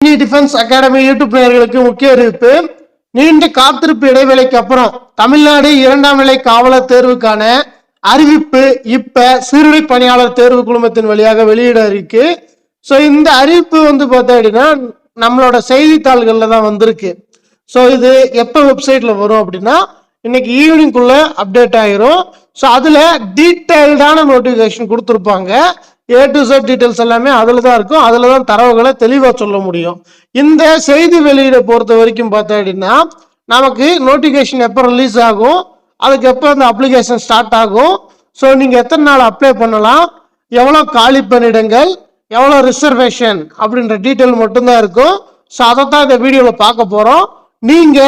அக்னி defence academy YouTube நேயர்களுக்கு முக்கிய அறிவிப்பு. நீண்ட காத்திருப்பு இடைவேளைக்கு அப்புறம் தமிழ்நாடு 2ஆம் நிலை காவலர் தேர்வுக்கான அறிவிப்பு இப்ப சீருடை பணியாளர் தேர்வு குழுமத்தின் வழியாக வெளியிட இருக்கு. ஸோ இந்த அறிவிப்பு பார்த்தா அப்படின்னா நம்மளோட செய்தித்தாள்கள்ல தான் வந்திருக்கு. ஸோ இது எப்போ வெப்சைட்ல வரும் அப்படின்னா இன்னைக்கு ஈவினிங்குள்ள அப்டேட் ஆயிரும். ஸோ அதுல டீடைல்டான நோட்டிபிகேஷன் கொடுத்துருப்பாங்க. A to Z டீடைல்ஸ் எல்லாமே அதுல தான் இருக்கும். அதுல தான் தரவுகளை தெளிவா சொல்ல முடியும். இந்த செய்தி வெளியிட பொறுத்த வரைக்கும் பார்த்தா அப்படின்னா நமக்கு நோட்டிபிகேஷன் எப்போ ரிலீஸ் ஆகும், அதுக்கு எப்போ அந்த அப்ளிகேஷன் ஸ்டார்ட் ஆகும், ஸோ நீங்க எத்தனை நாள் அப்ளை பண்ணலாம், எவ்வளோ காலி பணியிடங்கள், எவ்வளோ ரிசர்வேஷன் அப்படின்ற டீட்டெயில் மட்டும்தான் இருக்கும். ஸோ அதைத்தான் இந்த வீடியோவில் பார்க்க போறோம். நீங்க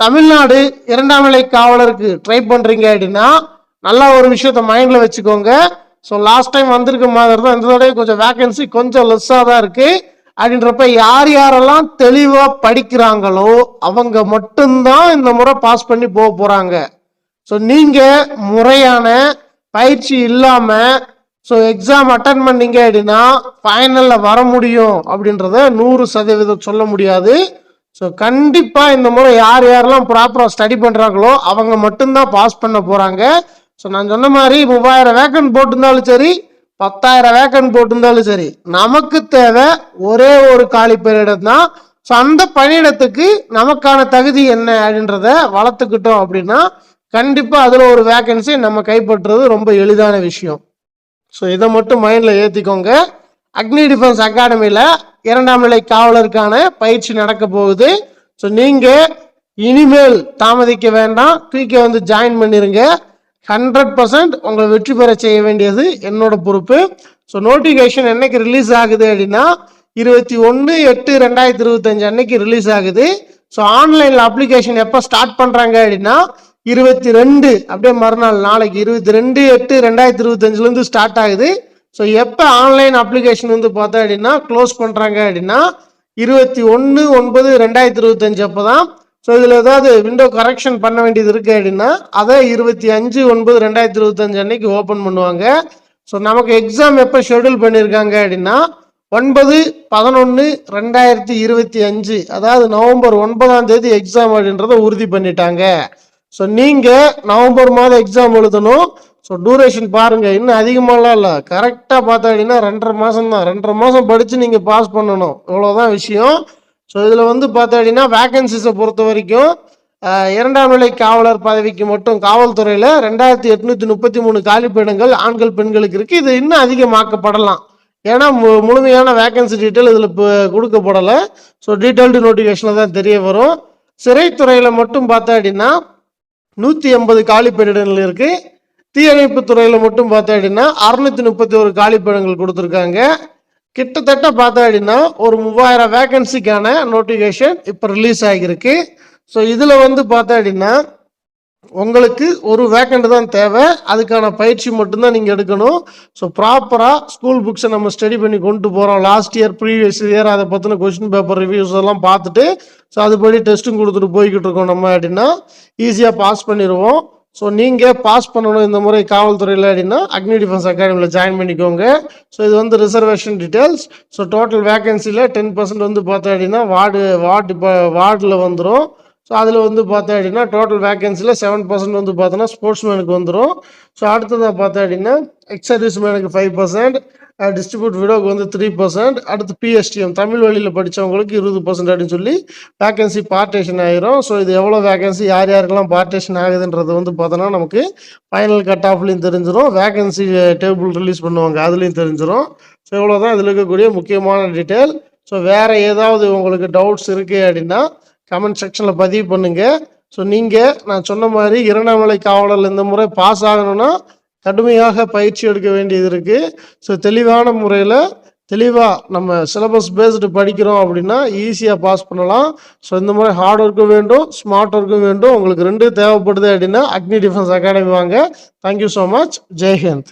தமிழ்நாடு 2ஆம் நிலை காவலருக்கு ட்ரை பண்றீங்க அப்படின்னா நல்லா ஒரு விஷயத்த மைண்ட்ல வச்சுக்கோங்க. ஸோ லாஸ்ட் டைம் வந்திருக்க மாதிரி தான் இந்த தடவை கொஞ்சம் வேகன்சி கொஞ்சம் லெஸ்ஸாக தான் இருக்கு. அப்படின்றப்ப யாரெல்லாம் தெளிவா படிக்கிறாங்களோ அவங்க மட்டும்தான் இந்த முறை பாஸ் பண்ணி போக போறாங்க. ஸோ நீங்க முறையான பயிற்சி இல்லாம ஸோ எக்ஸாம் அட்டன் பண்ணீங்க அப்படின்னா ஃபைனல்ல வர முடியும் அப்படின்றத 100% சொல்ல முடியாது. ஸோ கண்டிப்பா இந்த முறை யாரெல்லாம் ப்ராப்பரா ஸ்டடி பண்றாங்களோ அவங்க மட்டும்தான் பாஸ் பண்ண போறாங்க. ஸோ நான் சொன்ன மாதிரி 3000 வேக்கன்ட் போட்டிருந்தாலும் சரி, 10,000 வேக்கன்ட் போட்டிருந்தாலும் சரி, நமக்கு தேவை ஒரே ஒரு காலி பணியிடம் தான். ஸோ அந்த பணியிடத்துக்கு நமக்கான தகுதி என்ன அப்படின்றத வளர்த்துக்கிட்டோம் அப்படின்னா கண்டிப்பா அதுல ஒரு வேக்கன்சி நம்ம கைப்பற்றுறது ரொம்ப எளிதான விஷயம். ஸோ இதை மட்டும் மைண்ட்ல ஏத்திக்கோங்க. அக்னி டிஃபென்ஸ் அகாடமியில 2ஆம் நிலை காவலருக்கான பயிற்சி நடக்க போகுது. ஸோ நீங்க இனிமேல் தாமதிக்க வேண்டாம், குயிக்க ஜாயின் பண்ணிருங்க. 100% உங்களை வெற்றி பெற செய்ய வேண்டியது என்னோட பொறுப்பு. ஸோ நோட்டிபிகேஷன் என்னைக்கு ரிலீஸ் ஆகுது அப்படின்னா 21/8/2025 அன்னைக்கு ரிலீஸ் ஆகுது. ஸோ ஆன்லைன்ல அப்ளிகேஷன் எப்போ ஸ்டார்ட் பண்றாங்க அப்படின்னா 22 அப்படியே மறுநாள் நாளைக்கு 22/8/2025 ஸ்டார்ட் ஆகுது. ஸோ எப்போ ஆன்லைன் அப்ளிகேஷன் பார்த்தா அப்படின்னா க்ளோஸ் பண்றாங்க அப்படின்னா 21/9/2025 அப்போதான். ஸோ இதில் ஏதாவது விண்டோ கரெக்ஷன் பண்ண வேண்டியது இருக்கு அப்படின்னா அதை 25/9/2025 அன்னைக்கு ஓப்பன் பண்ணுவாங்க. ஸோ நமக்கு எக்ஸாம் எப்போ ஷெடியூல் பண்ணியிருக்காங்க அப்படின்னா 9/11/2025 அதாவது நவம்பர் 9ஆம் தேதி எக்ஸாம் அப்படின்றத உறுதி பண்ணிட்டாங்க. ஸோ நீங்க நவம்பர் மாதம் எக்ஸாம் எழுதணும். ஸோ டூரேஷன் பாருங்க, இன்னும் அதிகமாலாம் இல்லை, கரெக்டாக பார்த்தா அப்படின்னா 2.5 மாதம் தான். 2.5 மாதம் படிச்சு நீங்க பாஸ் பண்ணணும், இவ்வளோதான் விஷயம். ஸோ இதில் பார்த்தா அப்படின்னா வேகன்சிஸை பொறுத்த வரைக்கும் 2ஆம் நிலை காவலர் பதவிக்கு மட்டும் காவல்துறையில் 2833 காலிப்பீடங்கள் ஆண்கள் பெண்களுக்கு இருக்கு. இது இன்னும் அதிகமாக்கப்படலாம், ஏன்னா முழுமையான வேகன்சி டீட்டெயில் இதில் கொடுக்கப்படலை. ஸோ டீட்டெயில்டு நோட்டிஃபிகேஷனில் தான் தெரிய வரும். சிறைத்துறையில் மட்டும் பார்த்தா அப்படின்னா 180 காலிப்பீடங்கள் இருக்கு. தீயணைப்பு துறையில மட்டும் பார்த்தா அப்படின்னா 631 காலிப்பீடங்கள் கொடுத்துருக்காங்க. கிட்டத்தட்ட பார்த்தா அப்படின்னா ஒரு 3000 வேகன்சிக்கான நோட்டிஃபிகேஷன் இப்போ ரிலீஸ் ஆகியிருக்கு. ஸோ இதில் பார்த்தா அப்படின்னா உங்களுக்கு ஒரு வேக்கண்ட் தான் தேவை, அதுக்கான பயிற்சி மட்டும்தான் நீங்கள் எடுக்கணும். ஸோ ப்ராப்பராக ஸ்கூல் புக்ஸை நம்ம ஸ்டடி பண்ணி கொண்டு போகிறோம். லாஸ்ட் இயர் ப்ரீவியஸ் இயர் அதை பற்றின கொஸ்டின் பேப்பர் ரிவ்யூஸ் எல்லாம் பார்த்துட்டு ஸோ அதுபடி டெஸ்ட்டும் கொடுத்துட்டு போய்கிட்டு இருக்கோம் நம்ம அப்படின்னா ஈஸியாக பாஸ் பண்ணிடுவோம். ஸோ நீங்கள் பாஸ் பண்ணணும் இந்த முறை காவல்துறையில் அப்படின்னா அக்னி டிஃபென்ஸ் அகாடமியில் ஜாயின் பண்ணிக்கோங்க. ஸோ இது ரிசர்வேஷன் டீட்டெயில்ஸ். ஸோ டோட்டல் வேகன்சியில் 10% பார்த்தா அப்படின்னா வார்டில் வந்துடும். ஸோ அதில் பார்த்தா அப்படின்னா டோட்டல் வேகன்சியில் 7% பார்த்தோன்னா ஸ்போர்ட்ஸ்மேனுக்கு வந்துடும். ஸோ அடுத்ததாக பார்த்தா அப்படின்னா எக்ஸ் சர்வீஸ் மேனுக்கு 5%, டிஸ்ட்ரிபியூட் விடோக்கு 3%, அடுத்து பிஎஸ்டிஎம் தமிழ் வழியில் படித்தவங்களுக்கு 20% அப்படின்னு சொல்லி வேகன்சி பார்ட்டேஷன் ஆகிரும். ஸோ இது எவ்வளோ வேகன்சி யார் யாருக்கெல்லாம் பார்ட்டேஷன் ஆகுதுன்றது பார்த்தோன்னா நமக்கு ஃபைனல் கட் ஆஃப்லையும் தெரிஞ்சிடும், வேகன்சி டேபிள் ரிலீஸ் பண்ணுவாங்க அதுலேயும் தெரிஞ்சிடும். ஸோ இவ்வளோதான் இதில் இருக்கக்கூடிய முக்கியமான டீட்டெயில். ஸோ வேறு ஏதாவது உங்களுக்கு டவுட்ஸ் இருக்குது அப்படின்னா கமெண்ட் செக்ஷனில் பதிவு பண்ணுங்க. ஸோ நீங்கள் நான் சொன்ன மாதிரி 2ஆம் நிலை காவலர் இந்த முறை பாஸ் ஆகணும்னா கடுமையாக பயிற்சி எடுக்க வேண்டியது இருக்குது. ஸோ தெளிவான முறையில் தெளிவாக நம்ம சிலபஸ் பேஸ்டு படிக்கிறோம் அப்படின்னா ஈஸியாக பாஸ் பண்ணலாம். ஸோ இந்த முறை ஹார்ட் ஒர்க்கும் வேண்டும், ஸ்மார்ட் ஒர்க்கும் வேண்டும். உங்களுக்கு 2 தேவைப்படுது அப்படின்னா அக்னி டிஃபென்ஸ் அகாடமி வாங்க. Thank you so much. ஜெய்ஹிந்த்.